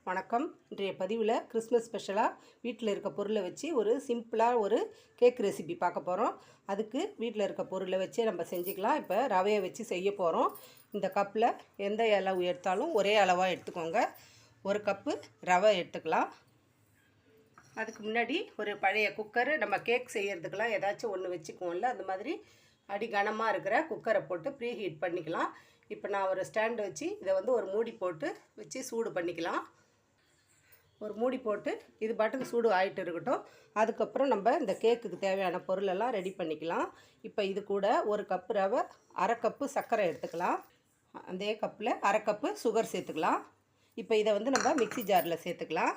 வணக்கம். இன்றைய பதிவில் கிறிஸ்மஸ் ஸ்பெஷலாக வீட்டில் இருக்க பொருளை வச்சு ஒரு சிம்பிளாக ஒரு கேக் ரெசிபி பார்க்க போகிறோம். அதுக்கு வீட்டில் இருக்க பொருளை வச்சே நம்ம செஞ்சுக்கலாம். இப்போ ரவையை வச்சு செய்ய போகிறோம். இந்த கப்பில் எந்த அளவு எடுத்தாலும் ஒரே அளவாக எடுத்துக்கோங்க. ஒரு கப்பு ரவை எடுத்துக்கலாம். அதுக்கு முன்னாடி ஒரு பழைய குக்கரு, நம்ம கேக் செய்கிறதுக்கெலாம் ஏதாச்சும் ஒன்று வச்சுக்குவோம்ல, அந்த மாதிரி அடி கனமாக இருக்கிற குக்கரை போட்டு ப்ரீ ஹீட் பண்ணிக்கலாம். இப்போ நான் ஒரு ஸ்டாண்டு வச்சு இதை ஒரு மூடி போட்டு வச்சு சூடு பண்ணிக்கலாம். ஒரு மூடி போட்டு இது பாட்டுக்கு சூடு ஆகிட்டு இருக்கட்டும். அதுக்கப்புறம் நம்ம இந்த கேக்குக்கு தேவையான பொருளெல்லாம் ரெடி பண்ணிக்கலாம். இப்போ இது கூட ஒரு கப்பு ரவை, அரை கப்பு சர்க்கரை எடுத்துக்கலாம். அதே கப்பில் அரை கப்பு சுகர் சேர்த்துக்கலாம். இப்போ இதை நம்ம மிக்ஸி ஜாரில் சேர்த்துக்கலாம்.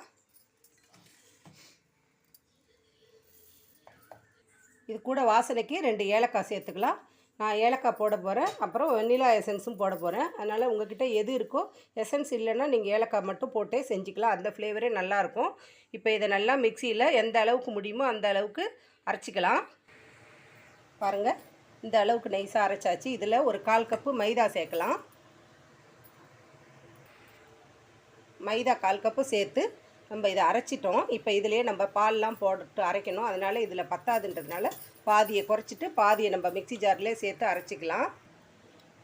இது கூட வாசனைக்கு 2 ஏலக்காய் சேர்த்துக்கலாம். நான் ஏலக்காய் போட போகிறேன், அப்புறம் வெண்ணிலா எசன்ஸும் போட போகிறேன். அதனால் உங்கள்கிட்ட எது இருக்கோ, எசன்ஸ் இல்லைன்னா நீங்கள் ஏலக்காய் மட்டும் போட்டே செஞ்சுக்கலாம். அந்த ஃப்ளேவரே நல்லாயிருக்கும். இப்போ இதை நல்லா மிக்சியில் எந்த அளவுக்கு முடியுமோ அந்த அளவுக்கு அரைச்சிக்கலாம். பாருங்கள், இந்த அளவுக்கு நைஸாக அரைச்சாச்சு. இதில் ஒரு 1/4 கப்பு மைதா சேர்க்கலாம். மைதா 1/4 கப்பு சேர்த்து நம்ம இதை அரைச்சிட்டோம். இப்போ இதிலே நம்ம பால்லாம் போட்டு அரைக்கணும். அதனால் இதில் பத்தாதுன்றதுனால பாதியை குறைச்சிட்டு பாதியை நம்ம மிக்ஸி ஜார்லேயே சேர்த்து அரைச்சிக்கலாம்.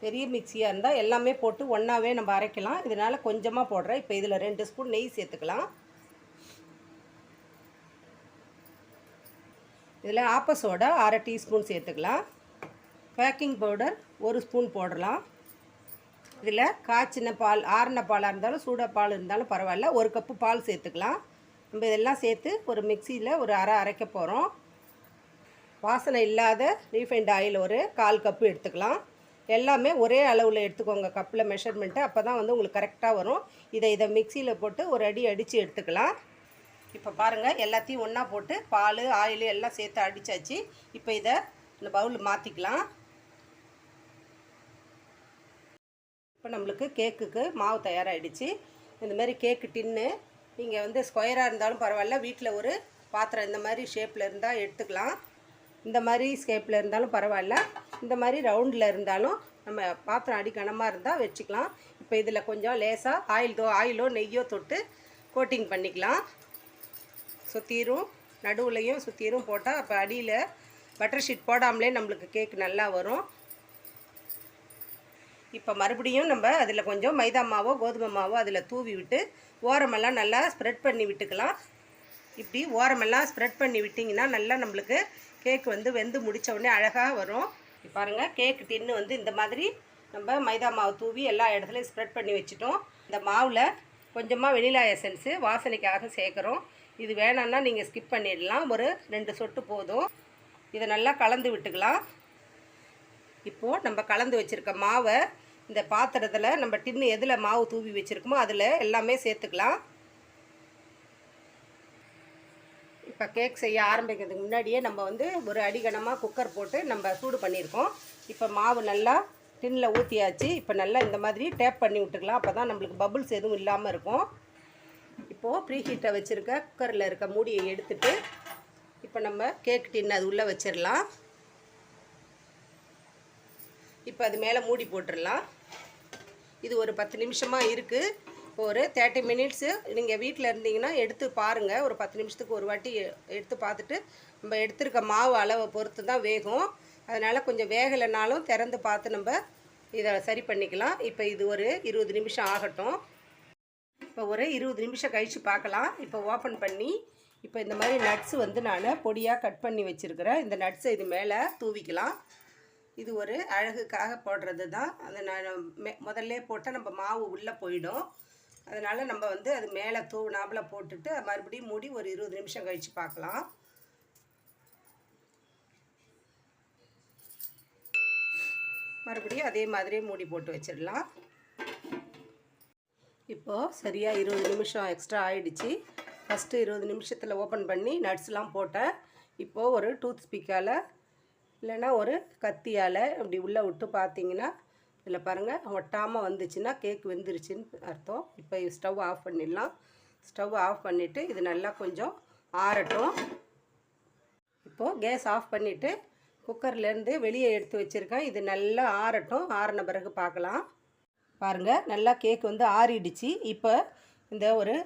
பெரிய மிக்ஸியாக இருந்தால் எல்லாமே போட்டு ஒன்றாவே நம்ம அரைக்கலாம். இதனால் கொஞ்சமாக போடுறேன். இப்போ இதில் 2 ஸ்பூன் நெய் சேர்த்துக்கலாம். இதில் ஆப்பசோடா 1/2 டீஸ்பூன் சேர்த்துக்கலாம். பேக்கிங் பவுடர் 1 ஸ்பூன் போடலாம். இதில் காய்ச்சின பால், ஆறின பாலாக இருந்தாலும் சூடாக பால் இருந்தாலும் பரவாயில்ல, 1 கப்பு பால் சேர்த்துக்கலாம். நம்ம இதெல்லாம் சேர்த்து ஒரு மிக்சியில் ஒரு அரைக்க போகிறோம். வாசனை இல்லாத ரீஃபைண்ட் ஆயில் ஒரு 1/4 கப்பு எடுத்துக்கலாம். எல்லாமே ஒரே அளவில் எடுத்துக்கோங்க கப்பில் மெஷர்மெண்ட்டு. அப்போ தான் உங்களுக்கு கரெக்டாக வரும். இதை மிக்சியில் போட்டு ஒரு அடி அடித்து எடுத்துக்கலாம். இப்போ பாருங்கள், எல்லாத்தையும் ஒன்றா போட்டு பால், ஆயில் எல்லாம் சேர்த்து அடித்தாச்சு. இப்போ இதை இந்த பவுலில் மாற்றிக்கலாம். இப்போ நம்மளுக்கு கேக்குக்கு மாவு தயாராகிடுச்சு. இந்தமாதிரி கேக்கு டின்னு நீங்கள் ஸ்கொயராக இருந்தாலும் பரவாயில்ல, வீட்டில் ஒரு பாத்திரம் இந்த மாதிரி ஷேப்பில் இருந்தால் எடுத்துக்கலாம். இந்த மாதிரி ஷேப்பில் இருந்தாலும் பரவாயில்ல, இந்த மாதிரி ரவுண்டில் இருந்தாலும் நம்ம பாத்திரம் அடி கனமாக இருந்தால் வச்சுக்கலாம். இப்போ இதில் கொஞ்சம் லேசாக ஆயிலோ நெய்யோ தொட்டு கோட்டிங் பண்ணிக்கலாம். சுற்றிரும், நடுவுலையும் சுற்றிரும் போட்டால் அப்போ அடியில் பட்டர் ஷீட் போடாமலே நம்மளுக்கு கேக் நல்லா வரும். இப்போ மறுபடியும் நம்ம அதில் கொஞ்சம் மைதா மாவோ கோதுமை மாவோ அதில் தூவி விட்டு ஓரமெல்லாம் நல்லா ஸ்ப்ரெட் பண்ணி விட்டுக்கலாம். இப்படி ஓரமெல்லாம் ஸ்ப்ரெட் பண்ணி விட்டிங்கன்னா நல்லா நம்மளுக்கு கேக் வெந்து முடித்த உடனே அழகாக வரும். பாருங்கள், கேக் டின்னு இந்த மாதிரி நம்ம மைதா மாவு தூவி எல்லா இடத்துலையும் ஸ்ப்ரெட் பண்ணி வச்சுட்டோம். இந்த மாவில் கொஞ்சமாக வெனிலா எசன்ஸு வாசனைக்காக சேர்க்குறோம். இது வேணான்னா நீங்கள் ஸ்கிப் பண்ணிடலாம். ஒரு 2 சொட்டு போதும். இதை நல்லா கலந்து விட்டுக்கலாம். இப்போது நம்ம கலந்து வச்சுருக்க மாவை இந்த பாத்திரத்தில் நம்ம டின்னு எதில் மாவு தூவி வச்சுருக்கோமோ அதில் எல்லாமே சேர்த்துக்கலாம். இப்போ கேக் செய்ய ஆரம்பிக்கிறதுக்கு முன்னாடியே நம்ம ஒரு அடிகனமாக குக்கர் போட்டு நம்ம சூடு பண்ணியிருக்கோம். இப்போ மாவு நல்லா டின்னில் ஊற்றியாச்சு. இப்போ நல்லா இந்த மாதிரி டேப் பண்ணி விட்டுக்கலாம். அப்போ தான் நம்மளுக்கு பபுள்ஸ் எதுவும் இல்லாமல் இருக்கும். இப்போது ப்ரீ ஹீட்டை வச்சுருக்க குக்கரில் இருக்க மூடியை எடுத்துகிட்டு இப்போ நம்ம கேக் டின் அது உள்ளே வச்சிடலாம். இப்போ அது மேலே மூடி போட்டுடலாம். இது ஒரு 10 நிமிஷமாக இருக்குது. இப்போ ஒரு 30 மினிட்ஸு நீங்கள் வீட்டில் இருந்தீங்கன்னா எடுத்து பாருங்கள். ஒரு 10 நிமிஷத்துக்கு ஒரு வாட்டி எடுத்து பார்த்துட்டு, நம்ம எடுத்துருக்க மாவு அளவை பொறுத்து தான் வேகும். அதனால் கொஞ்சம் வேகலைனாலும் திறந்து பார்த்து நம்ம இதை சரி பண்ணிக்கலாம். இப்போ இது ஒரு 20 நிமிஷம் ஆகட்டும். இப்போ ஒரு 20 நிமிஷம் கழித்து பார்க்கலாம். இப்போ ஓப்பன் பண்ணி இப்போ இந்த மாதிரி நட்ஸு நான் பொடியாக கட் பண்ணி வச்சுருக்கிறேன். இந்த நட்ஸை இது மேலே தூவிக்கலாம். இது ஒரு அழகுக்காக போடுறது தான். அதை நான் முதல்ல போட்டால் நம்ம மாவு உள்ளே போயிடும். அதனால் நம்ம அது மேலே தூவினாப்பில் போட்டுட்டு மறுபடியும் மூடி ஒரு 20 நிமிஷம் கழித்து பார்க்கலாம். மறுபடியும் அதே மாதிரியே மூடி போட்டு வச்சிடலாம். இப்போது சரியாக 20 நிமிஷம் எக்ஸ்ட்ரா ஆகிடுச்சு. ஃபஸ்ட்டு 20 நிமிஷத்தில் ஓப்பன் பண்ணி நட்ஸ்லாம் போட்டேன். இப்போது ஒரு டூத் ஸ்பிக்கால் இல்லைன்னா ஒரு கத்தியால் இப்படி உள்ளே விட்டு பார்த்தீங்கன்னா இதில் பாருங்கள், ஒட்டாமல் வந்துச்சுன்னா கேக் வெந்துருச்சுன்னு அர்த்தம். இப்போ ஸ்டவ் ஆஃப் பண்ணிடலாம். ஸ்டவ் ஆஃப் பண்ணிவிட்டு இது நல்லா கொஞ்சம் ஆறட்டும். இப்போது கேஸ் ஆஃப் பண்ணிவிட்டு குக்கர்லேருந்து வெளியே எடுத்து வச்சுருக்கேன். இது நல்லா ஆறட்டும். ஆறின பிறகு பார்க்கலாம். பாருங்கள், நல்லா கேக் ஆறிடுச்சு. இப்போ இந்த ஒரு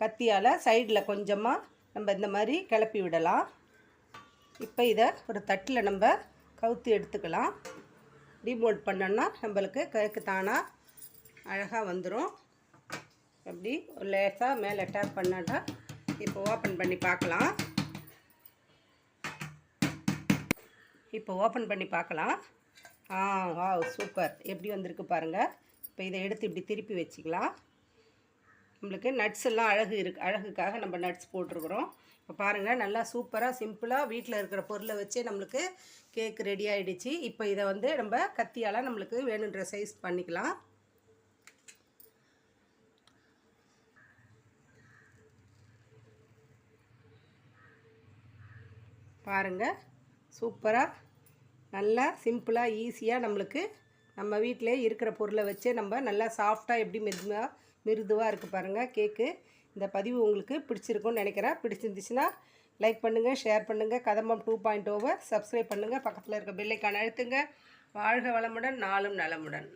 கத்தியால் சைடில் கொஞ்சமாக நம்ம இந்த மாதிரி கிளப்பி விடலாம். இப்போ இதை ஒரு தட்டில் நம்ம கவுத்து எடுத்துக்கலாம். டிமோல்ட் பண்ணோன்னா நம்மளுக்கு கேக்கு தானாக அழகாக வந்துடும். அப்படி ஒரு லேசாக மேலே டேப் பண்ணாட்டா இப்போ ஓப்பன் பண்ணி பார்க்கலாம். இப்போ ஓப்பன் பண்ணி பார்க்கலாம். வா சூப்பர், எப்படி வந்திருக்கு பாருங்கள். இப்போ இதை எடுத்து இப்படி திருப்பி வச்சுக்கலாம். நம்மளுக்கு நட்ஸ் எல்லாம் அழகுக்காக நம்ம நட்ஸ் போட்டிருக்கிறோம். இப்போ பாருங்கள், நல்லா சூப்பராக சிம்பிளாக வீட்டில் இருக்கிற பொருளை வச்சு நம்மளுக்கு கேக் ரெடி ஆகிடுச்சு. இப்போ இதை வந்து நம்ம கத்தியால் நம்மளுக்கு வேணுன்ற சைஸ் பண்ணிக்கலாம். பாருங்கள், சூப்பராக நல்லா சிம்பிளாக ஈஸியாக நம்மளுக்கு நம்ம வீட்டிலே இருக்கிற பொருளை வச்சு நம்ம நல்லா சாஃப்டாக எப்படி மிருதுவாக இருக்குது பாருங்கள் கேக்கு. இந்த பதிவு உங்களுக்கு பிடிச்சிருக்குன்னு நினைக்கிறேன். பிடிச்சிருந்துச்சுன்னா லைக் பண்ணுங்கள், ஷேர் பண்ணுங்கள். கதம்பம் 2.0 சப்ஸ்கிரைப் பண்ணுங்கள். பக்கத்தில் இருக்க பெல் ஐகானை அழுத்துங்க. வாழ்க வளமுடன், நாளும் நலமுடன்.